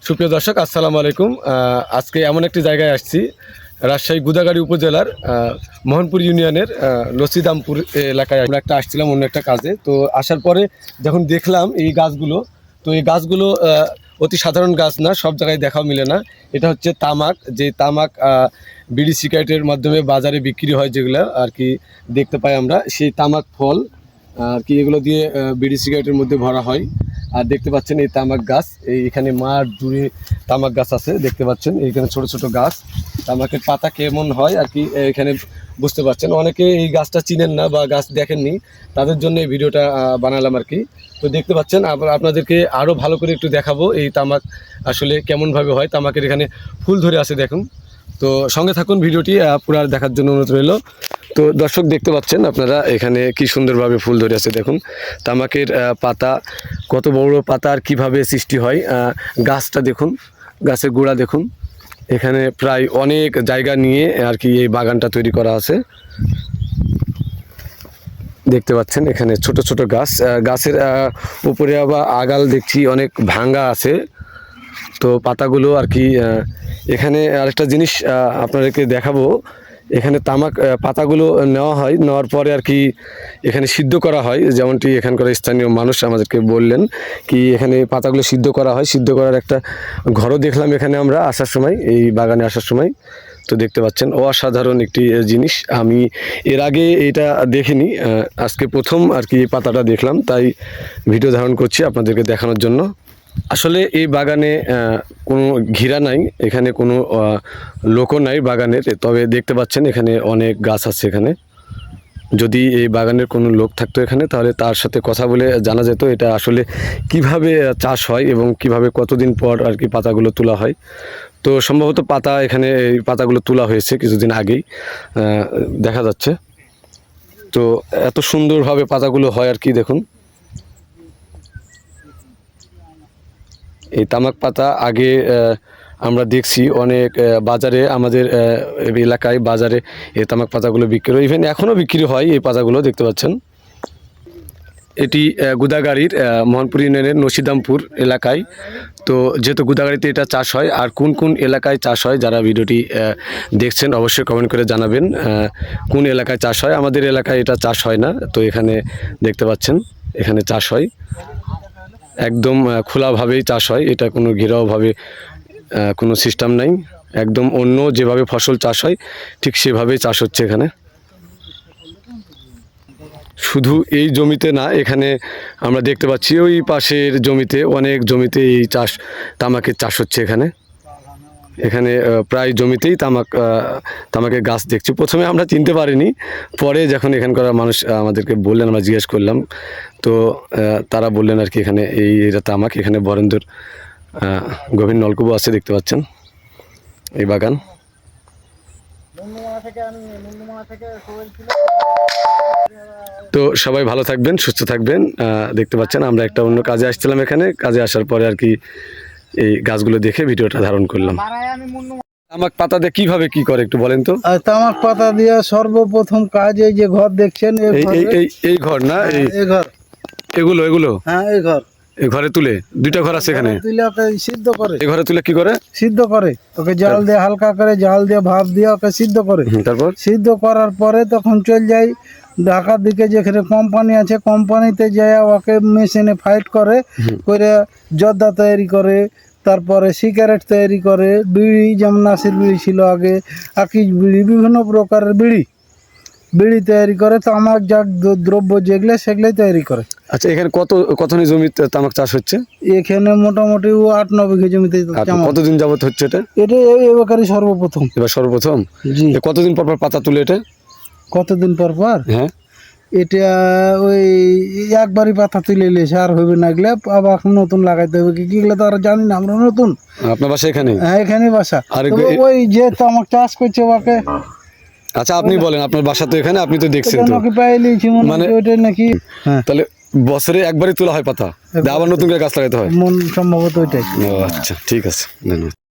সুপ্রিয় দর্শক, আসসালামু আলাইকুম। আজকে এমন একটি জায়গায় আসছি, রাজশাহী গুদাগাড়ি উপজেলার মোহনপুর ইউনিয়নের লসিদামপুর এলাকায় আমরা আসছিলাম অন্য একটা কাজে। তো আসার পরে যখন দেখলাম এই গাছগুলো, তো এই গাছগুলো অতি সাধারণ গাছ না, সব জায়গায় দেখাও মিলে না। এটা হচ্ছে তামাক, যে তামাক বিড়ি সিগারেটের মাধ্যমে বাজারে বিক্রি হয়, যেগুলো আর কি দেখতে পাই আমরা, সেই তামাক ফল আর কি এগুলো দিয়ে বিড়ি সিগারেটের মধ্যে ভরা হয়। আর দেখতে পাচ্ছেন এই তামাক গাছ, এখানে মাঠ জুড়ে তামাক গাছ আছে, দেখতে পাচ্ছেন এইখানে ছোট ছোট গাছ। তামাকের পাতা কেমন হয় আর কি এখানে বুঝতে পারছেন। অনেকে এই গাছটা চিনেন না বা গাছ দেখেননি, তাদের জন্য এই ভিডিওটা বানালাম আর কি। তো দেখতে পাচ্ছেন, আপনাদেরকে আরও ভালো করে একটু দেখাবো এই তামাক আসলে কেমনভাবে হয়। তামাকের এখানে ফুল ধরে আছে দেখুন। তো সঙ্গে থাকুন, ভিডিওটি পুরো দেখার জন্য অনুরোধ রইল। তো দর্শক দেখতে পাচ্ছেন আপনারা এখানে কি সুন্দরভাবে ফুল ধরে আছে দেখুন। তামাকের পাতা, কত বড় পাতা আর কীভাবে সৃষ্টি হয়। গাছটা দেখুন, গাছের গোড়া দেখুন। এখানে প্রায় অনেক জায়গা নিয়ে আর কি এই বাগানটা তৈরি করা আছে। দেখতে পাচ্ছেন এখানে ছোট ছোট গাছ, গাছের উপরে আবার আগাল দেখছি অনেক ভাঙ্গা আছে। তো পাতাগুলো আর কি এখানে আরেকটা জিনিস আপনাদেরকে দেখাবো। এখানে তামাক পাতাগুলো নেওয়া হয়, নেওয়ার পরে আর কি এখানে সিদ্ধ করা হয়, যেমনটি এখানকার স্থানীয় মানুষ আমাদেরকে বললেন কি এখানে পাতাগুলো সিদ্ধ করা হয়। সিদ্ধ করার একটা ঘরও দেখলাম এখানে আমরা আসার সময়, এই বাগানে আসার সময়। তো দেখতে পাচ্ছেন অসাধারণ একটি জিনিস, আমি এর আগে এটা দেখিনি, আজকে প্রথম আর কি এই পাতাটা দেখলাম, তাই ভিডিও ধারণ করছি আপনাদেরকে দেখানোর জন্য। আসলে এই বাগানে কোনো ঘিরা নাই, এখানে কোনো লোকও নাই বাগানের, তবে দেখতে পাচ্ছেন এখানে অনেক গাছ আছে। এখানে যদি এই বাগানের কোনো লোক থাকতো এখানে, তাহলে তার সাথে কথা বলে জানা যেত এটা আসলে কিভাবে চাষ হয় এবং কিভাবে কতদিন পর আর কি পাতাগুলো তোলা হয়। তো সম্ভবত পাতা এখানে এই পাতাগুলো তোলা হয়েছে কিছুদিন আগেই, দেখা যাচ্ছে। তো এত সুন্দরভাবে পাতাগুলো হয় আর কি দেখুন। এই তামাক পাতা আগে আমরা দেখছি অনেক বাজারে, আমাদের এলাকায় বাজারে এই তামাক পাতাগুলো বিক্রি হয়, ইভেন এখনও বিক্রি হয় এই পাতাগুলো, দেখতে পাচ্ছেন। এটি গুদাগাড়ির মোহনপুর ইউনিয়নের নসিদামপুর এলাকায়। তো যেহেতু গুদাগাড়িতে এটা চাষ হয়, আর কোন কোন এলাকায় চাষ হয় যারা ভিডিওটি দেখছেন অবশ্যই কমেন্ট করে জানাবেন কোন এলাকায় চাষ হয়। আমাদের এলাকায় এটা চাষ হয় না, তো এখানে দেখতে পাচ্ছেন এখানে চাষ হয়, একদম খোলাভাবেই চাষ হয়, এটা কোনো ঘেরাওভাবে কোনো সিস্টেম নাই, একদম অন্য যেভাবে ফসল চাষ হয় ঠিক সেভাবেই চাষ হচ্ছে এখানে। শুধু এই জমিতে না, এখানে আমরা দেখতে পাচ্ছি ওই পাশের জমিতে, অনেক জমিতে এই তামাকের চাষ হচ্ছে এখানে। এখানে প্রায় জমিতেই তামাকের গাছ দেখছি। প্রথমে আমরা চিনতে পারিনি, পরে যখন এখানকার মানুষ আমাদেরকে বললেন, আমরা জিজ্ঞেস করলাম, তো তারা বললেন আর কি এখানে এটা তামাক। এখানে বরেন্দ্র গভীর নলকূপও আছে, দেখতে পাচ্ছেন এই বাগান। তো সবাই ভালো থাকবেন, সুস্থ থাকবেন। দেখতে পাচ্ছেন আমরা একটা অন্য কাজে আসছিলাম, এখানে কাজে আসার পরে আর কি এই গাছগুলো দেখে ভিডিওটা ধারণ করলাম। তামাক পাতা দিয়ে কিভাবে কি করে একটু বলেন তো। তামাক পাতা দিয়ে সর্বপ্রথম কাজ এই যে ঘর দেখছেন, এই ঘর না, এই ঘর, এগুলো হ্যাঁ এই ঘর, এই ঘরে তুলে দুইটা ঘর আছে এখানে, তুলে ওকে সিদ্ধ করে। এই ঘরে তুলে কি করে? সিদ্ধ করে, ওকে জাল দিয়ে হালকা করে জাল দিয়ে ভাপ দিয়ে ওকে সিদ্ধ করে। তারপর সিদ্ধ করার পরে তখন চল যাই ঢাকার দিকে, যেখানে কোম্পানি আছে কোম্পানিতে যায় ওকে মেশিনে ফাইট করে জর্দা তৈরি করে, তারপরে সিগারেট তৈরি করে, বিড়ি যেমন নাসির বিড়ি ছিল আগে, আকিজ বিড়ি, বিভিন্ন প্রকারের বিড়ি তৈরি করে। তামাক জাত দ্রব্য যেগুলো সেগুলোই তৈরি করে। আচ্ছা, এখানে কতখানি জমিতে তামাক চাষ হচ্ছে? এখানে মোটামুটি 8-9 বিঘা জমিতে। কতদিন যাবত হচ্ছে এটা? এটা এবারই সর্বপ্রথম। এবার সর্বপ্রথম? জি। কতদিন পর পাতা তুলে এটা? কতদিন পর? হ্যাঁ, এটা ওই একবারই পাতা তুলে এলেছে, আর হবে না, এগুলো আবার নতুন লাগাইতে হবে। কিগুলো তো আর জানি না আমরা, নতুন। আপনার বাসা এখানে? হ্যাঁ, এখানেই বাসা। আর ওই যে তামাক চাষ করছে ওকে। আচ্ছা, আপনি বলেন, আপনার বাসা তো এখানে, আপনি তো দেখছেন তো, মানে ওইটা নাকি। তাহলে বছরে একবারই তোলা হয় পাতা, আবার নতুন করে গাছ লাগাইতে হয় সম্ভবত ওইটাই। আচ্ছা, ঠিক আছে, ধন্যবাদ।